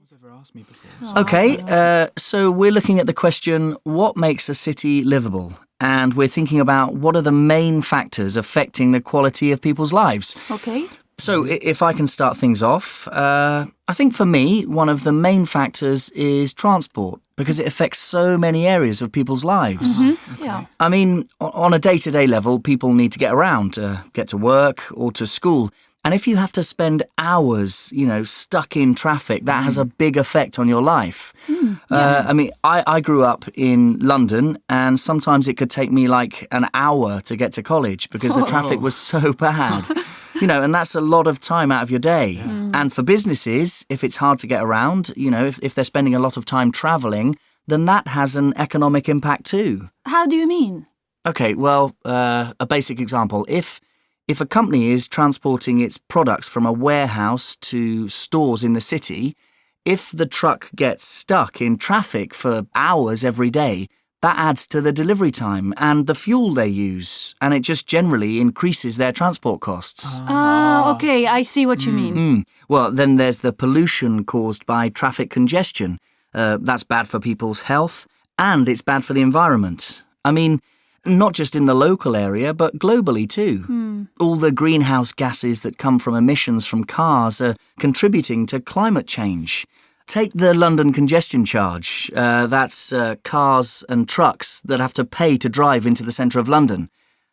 Ever asked me before. Okay, so we're looking at the question, what makes a city livable? And we're thinking about what are the main factors affecting the quality of people's lives. Okay. So if I can start things off, I think for me, one of the main factors is transport, because it affects so many areas of people's lives. Mm-hmm. Yeah. I mean, on a day-to-day level, people need to get around, get to work or to school. And if you have to spend hours, stuck in traffic, that has a big effect on your life. I mean, I grew up in London, and sometimes it could take me like an hour to get to college because the traffic was so bad. And that's a lot of time out of your day. Yeah. And for businesses, if it's hard to get around, if they're spending a lot of time travelling, then that has an economic impact too. How do you mean? Okay, well, a basic example. If a company is transporting its products from a warehouse to stores in the city, if the truck gets stuck in traffic for hours every day, that adds to the delivery time and the fuel they use, and it just generally increases their transport costs. Okay, I see what you mean. Well, then there's the pollution caused by traffic congestion. That's bad for people's health, and it's bad for the environment. I mean, not just in the local area, but globally too. All the greenhouse gases that come from emissions from cars are contributing to climate change. Take the London congestion charge. That's cars and trucks that have to pay to drive into the centre of London.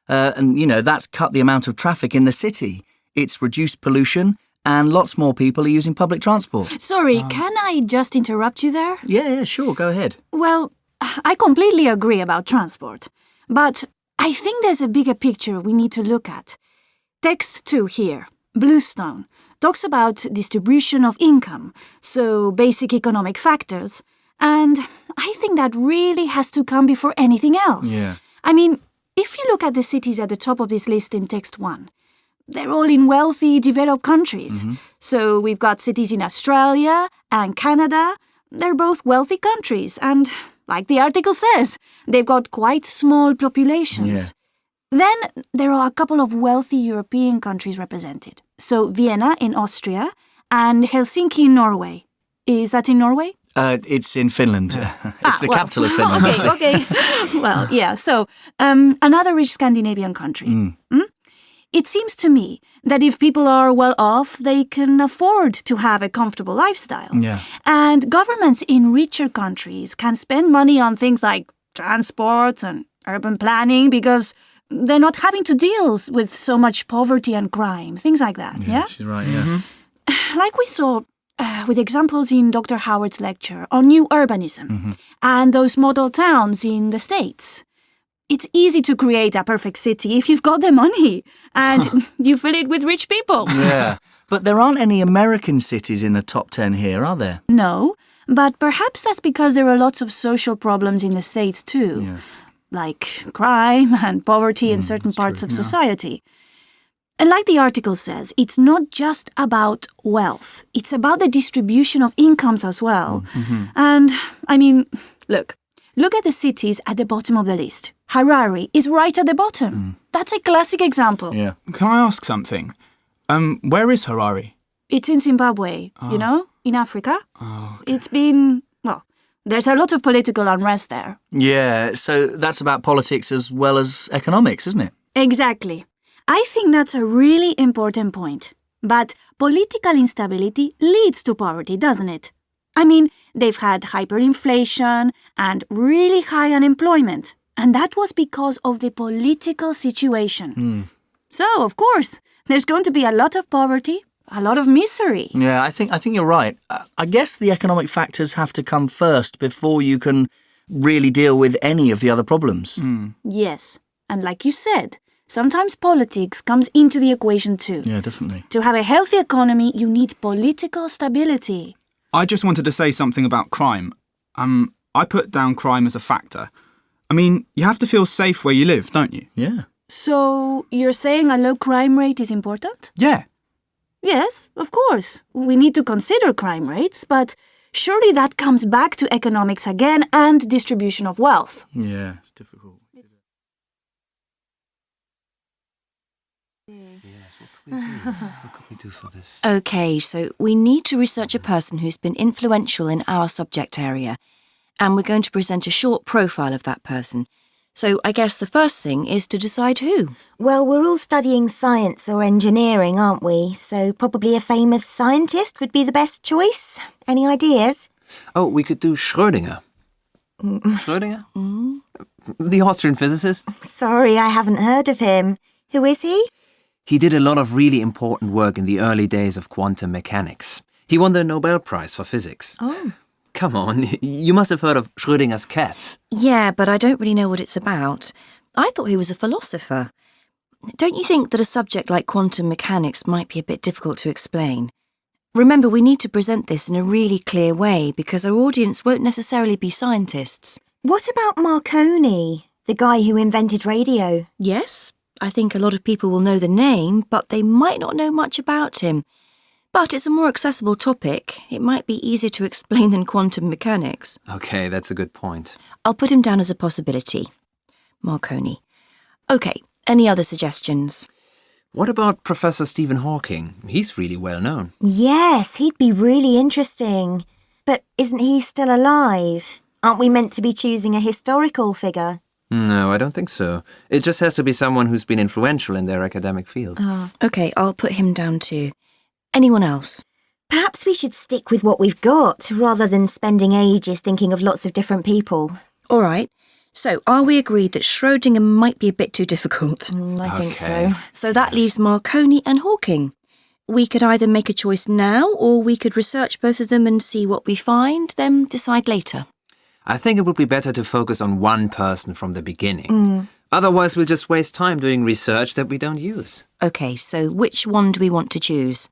That's cut the amount of traffic in the city. It's reduced pollution, and lots more people are using public transport. Sorry, can I just interrupt you there? Yeah, sure, go ahead. Well, I completely agree about transport. But I think there's a bigger picture we need to look at. Text 2 here, Bluestone, talks about distribution of income, so basic economic factors, and I think that really has to come before anything else. Yeah. I mean, if you look at the cities at the top of this list in Text 1, they're all in wealthy, developed countries. So we've got cities in Australia and Canada. They're both wealthy countries, and like the article says, they've got quite small populations. Yeah. Then there are a couple of wealthy European countries represented. So Vienna in Austria and Helsinki in Norway. Is that in Norway? It's in Finland. It's the capital of Finland. Okay. Well, yeah. So another rich Scandinavian country. It seems to me that if people are well off, they can afford to have a comfortable lifestyle. Yeah. And governments in richer countries can spend money on things like transport and urban planning because they're not having to deal with so much poverty and crime, things like that. Yeah, she's right, yeah. Like we saw with examples in Dr. Howard's lecture on new urbanism and those model towns in the States. It's easy to create a perfect city if you've got the money and you fill it with rich people. Yeah, but there aren't any American cities in the top 10 here, are there? No, but perhaps that's because there are lots of social problems in the States too, like crime and poverty in certain parts of society. And like the article says, it's not just about wealth. It's about the distribution of incomes as well. And, I mean, look at the cities at the bottom of the list. Harare is right at the bottom. That's a classic example. Yeah. Can I ask something? Where is Harare? It's in Zimbabwe, in Africa. It's been, there's a lot of political unrest there. Yeah, so that's about politics as well as economics, isn't it? Exactly. I think that's a really important point. But political instability leads to poverty, doesn't it? I mean, they've had hyperinflation and really high unemployment. And that was because of the political situation. So, of course, there's going to be a lot of poverty, a lot of misery. Yeah, I think you're right. I guess the economic factors have to come first before you can really deal with any of the other problems. Yes, and like you said, sometimes politics comes into the equation too. Yeah, definitely. To have a healthy economy, you need political stability. I just wanted to say something about crime. I put down crime as a factor. I mean, you have to feel safe where you live, don't you? Yeah. So, you're saying a low crime rate is important? Yeah. Yes, of course. We need to consider crime rates, but surely that comes back to economics again and distribution of wealth. Yeah, it's difficult. Yes, what could we do? What could we do for this? OK, so we need to research a person who's been influential in our subject area, and we're going to present a short profile of that person. So I guess the first thing is to decide who. Well, we're all studying science or engineering, aren't we? So probably a famous scientist would be the best choice. Any ideas? Oh, we could do Schrödinger. Schrödinger? The Austrian physicist. Sorry, I haven't heard of him. Who is he? He did a lot of really important work in the early days of quantum mechanics. He won the Nobel Prize for physics. Oh. Come on, you must have heard of Schrödinger's cat. Yeah, but I don't really know what it's about. I thought he was a philosopher. Don't you think that a subject like quantum mechanics might be a bit difficult to explain? Remember, we need to present this in a really clear way because our audience won't necessarily be scientists. What about Marconi, the guy who invented radio? Yes, I think a lot of people will know the name, but they might not know much about him. But it's a more accessible topic. It might be easier to explain than quantum mechanics. Okay, that's a good point. I'll put him down as a possibility. Marconi. OK, any other suggestions? What about Professor Stephen Hawking? He's really well known. Yes, he'd be really interesting. But isn't he still alive? Aren't we meant to be choosing a historical figure? No, I don't think so. It just has to be someone who's been influential in their academic field. OK, I'll put him down too. Anyone else? Perhaps we should stick with what we've got rather than spending ages thinking of lots of different people. All right. So, are we agreed that Schrödinger might be a bit too difficult? I think Okay. so. So that leaves Marconi and Hawking. We could either make a choice now, or we could research both of them and see what we find, then decide later. I think it would be better to focus on one person from the beginning. Otherwise, we'll just waste time doing research that we don't use. OK, so which one do we want to choose?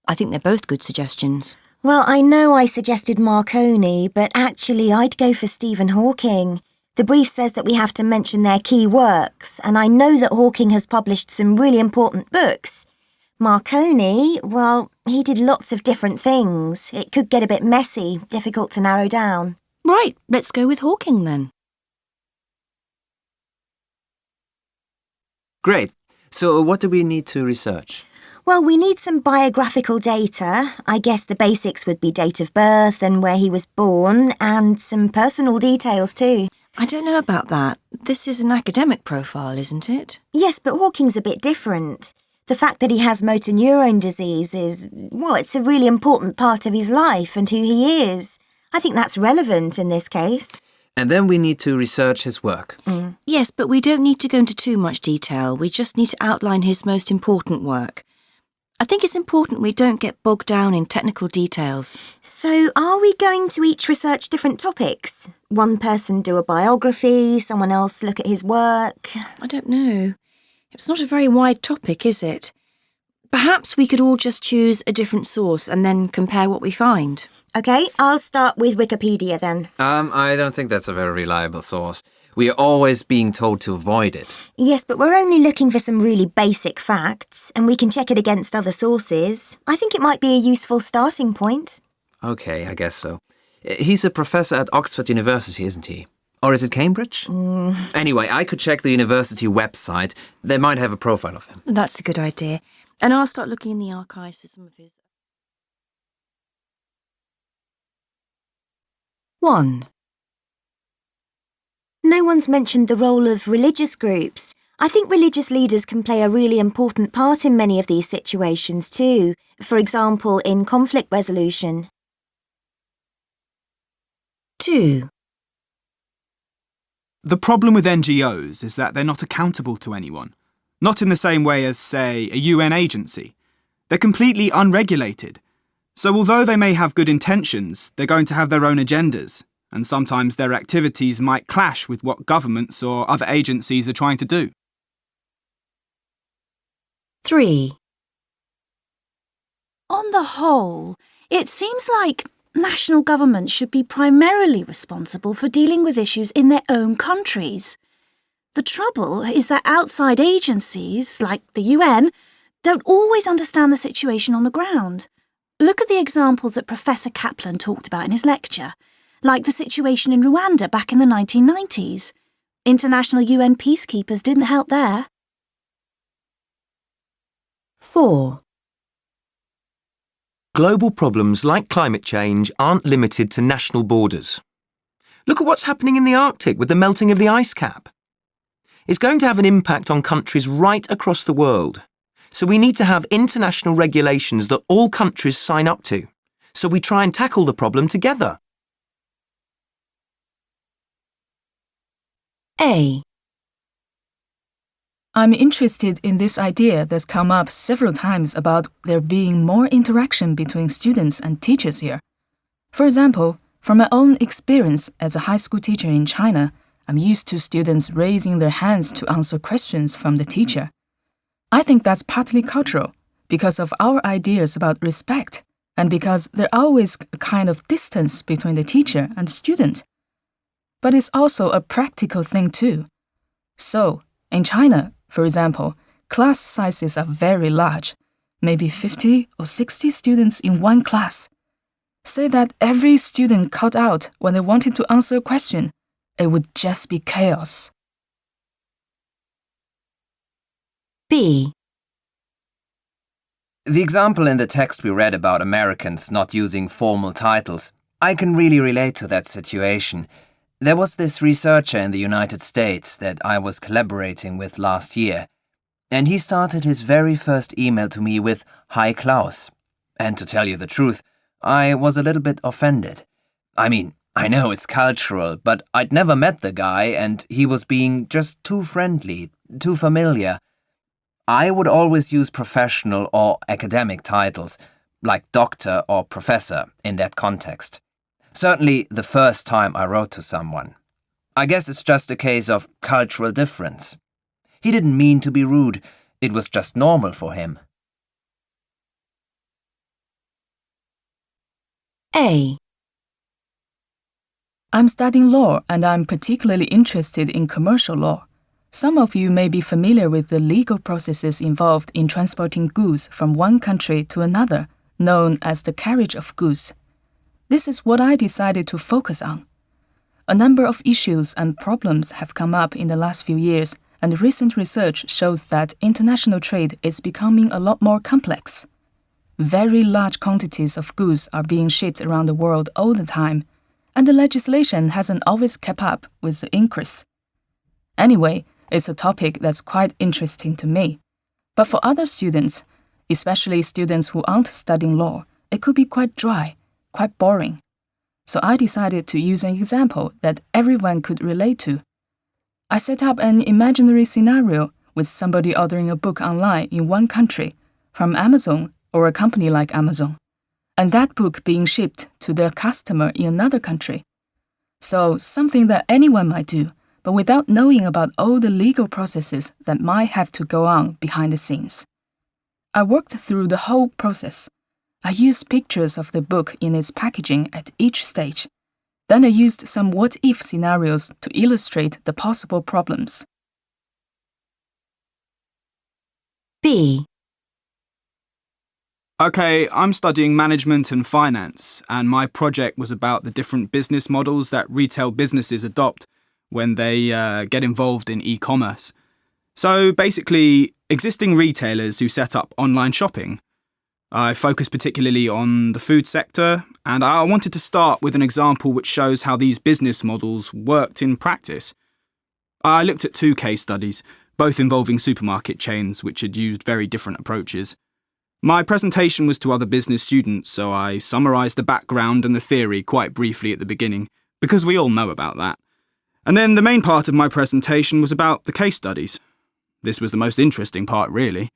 I think they're both good suggestions. Well, I know I suggested Marconi, but actually I'd go for Stephen Hawking. The brief says that we have to mention their key works, and I know that Hawking has published some really important books. Marconi, well, he did lots of different things. It could get a bit messy, difficult to narrow down. Right, let's go with Hawking then. Great. So what do we need to research? Well, we need some biographical data. I guess the basics would be date of birth and where he was born, and some personal details too. I don't know about that. This is an academic profile, isn't it? Yes, but Hawking's a bit different. The fact that he has motor neurone disease is, well, it's a really important part of his life and who he is. I think that's relevant in this case. And then we need to research his work. Yes, but we don't need to go into too much detail. We just need to outline his most important work. I think it's important we don't get bogged down in technical details. So are we going to each research different topics? One person do a biography, someone else look at his work? I don't know. It's not a very wide topic, is it? Perhaps we could all just choose a different source and then compare what we find. OK, I'll start with Wikipedia then. I don't think that's a very reliable source. We are always being told to avoid it. Yes, but we're only looking for some really basic facts, and we can check it against other sources. I think it might be a useful starting point. Okay, I guess so. He's a professor at Oxford University, isn't he? Or is it Cambridge? Anyway, I could check the university website. They might have a profile of him. That's a good idea. And I'll start looking in the archives for some of his... 1. No one's mentioned the role of religious groups. I think religious leaders can play a really important part in many of these situations too. For example, in conflict resolution. 2. The problem with NGOs is that they're not accountable to anyone. Not in the same way as, say, a UN agency. They're completely unregulated. So although they may have good intentions, they're going to have their own agendas, and sometimes their activities might clash with what governments or other agencies are trying to do. 3. On the whole, it seems like national governments should be primarily responsible for dealing with issues in their own countries. The trouble is that outside agencies, like the UN, don't always understand the situation on the ground. Look at the examples that Professor Kaplan talked about in his lecture, like the situation in Rwanda back in the 1990s. International UN peacekeepers didn't help there. 4. Global problems like climate change aren't limited to national borders. Look at what's happening in the Arctic with the melting of the ice cap. It's going to have an impact on countries right across the world. So we need to have international regulations that all countries sign up to, so we try and tackle the problem together. A. I'm interested in this idea that's come up several times about there being more interaction between students and teachers here. For example, from my own experience as a high school teacher in China, I'm used to students raising their hands to answer questions from the teacher. I think that's partly cultural, because of our ideas about respect, and because there's always a kind of distance between the teacher and student. But it's also a practical thing too. So, in China, for example, class sizes are very large, maybe 50 or 60 students in one class. Say that every student called out when they wanted to answer a question, it would just be chaos. B. The example in the text we read about Americans not using formal titles, I can really relate to that situation. There was this researcher in the United States that I was collaborating with last year, and he started his very first email to me with "Hi Klaus." And to tell you the truth, I was a little bit offended. I mean, I know it's cultural, but I'd never met the guy and he was being just too friendly, too familiar. I would always use professional or academic titles, like doctor or professor, in that context. Certainly the first time I wrote to someone. I guess it's just a case of cultural difference. He didn't mean to be rude, it was just normal for him. A. I'm studying law and I'm particularly interested in commercial law. Some of you may be familiar with the legal processes involved in transporting goods from one country to another, known as the carriage of goods. This is what I decided to focus on. A number of issues and problems have come up in the last few years, and recent research shows that international trade is becoming a lot more complex. Very large quantities of goods are being shipped around the world all the time, and the legislation hasn't always kept up with the increase. Anyway, it's a topic that's quite interesting to me. But for other students, especially students who aren't studying law, it could be quite dry, quite boring. So I decided to use an example that everyone could relate to. I set up an imaginary scenario with somebody ordering a book online in one country, from Amazon or a company like Amazon, and that book being shipped to their customer in another country. So something that anyone might do, but without knowing about all the legal processes that might have to go on behind the scenes. I worked through the whole process. I used pictures of the book in its packaging at each stage. Then I used some what-if scenarios to illustrate the possible problems. B. Okay, I'm studying management and finance, and my project was about the different business models that retail businesses adopt when they get involved in e-commerce. So basically, existing retailers who set up online shopping. I focused particularly on the food sector, and I wanted to start with an example which shows how these business models worked in practice. I looked at 2 case studies, both involving supermarket chains which had used very different approaches. My presentation was to other business students, so I summarised the background and the theory quite briefly at the beginning, because we all know about that. And then the main part of my presentation was about the case studies. This was the most interesting part, really.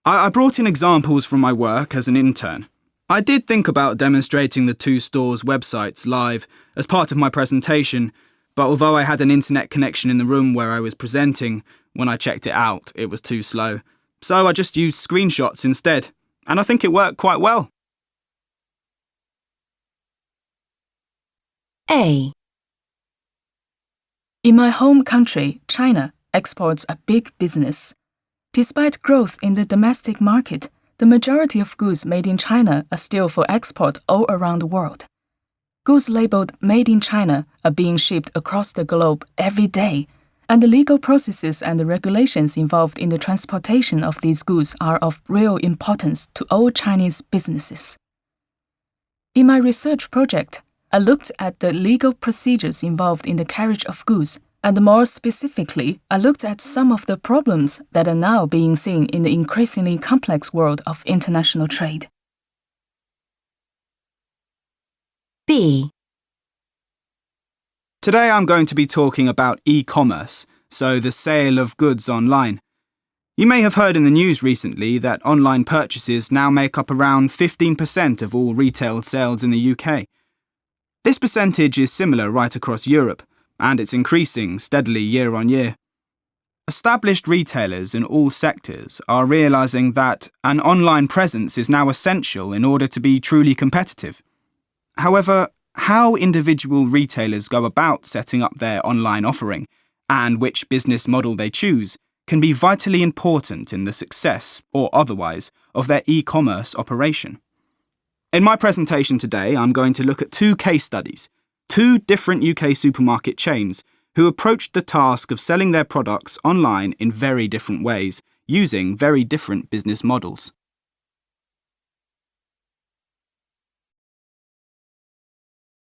I brought in examples from my work as an intern. I did think about demonstrating the 2 stores' websites live as part of my presentation, but although I had an internet connection in the room where I was presenting, when I checked it out, it was too slow. So I just used screenshots instead, and I think it worked quite well. A. In my home country, China, exports are big business. Despite growth in the domestic market, the majority of goods made in China are still for export all around the world. Goods labeled Made in China are being shipped across the globe every day, And the legal processes and the regulations involved in the transportation of these goods are of real importance to all Chinese businesses. In my research project, I looked at the legal procedures involved in the carriage of goods, and more specifically, I looked at some of the problems that are now being seen in the increasingly complex world of international trade. B. Today I'm going to be talking about e-commerce, so the sale of goods online. You may have heard in the news recently that online purchases now make up around 15% of all retail sales in the UK. This percentage is similar right across Europe, and it's increasing steadily year on year. Established retailers in all sectors are realising that an online presence is now essential in order to be truly competitive. However, how individual retailers go about setting up their online offering and which business model they choose can be vitally important in the success, or otherwise, of their e-commerce operation. In my presentation today, I'm going to look at two case studies, two different UK supermarket chains who approached the task of selling their products online in very different ways, using very different business models.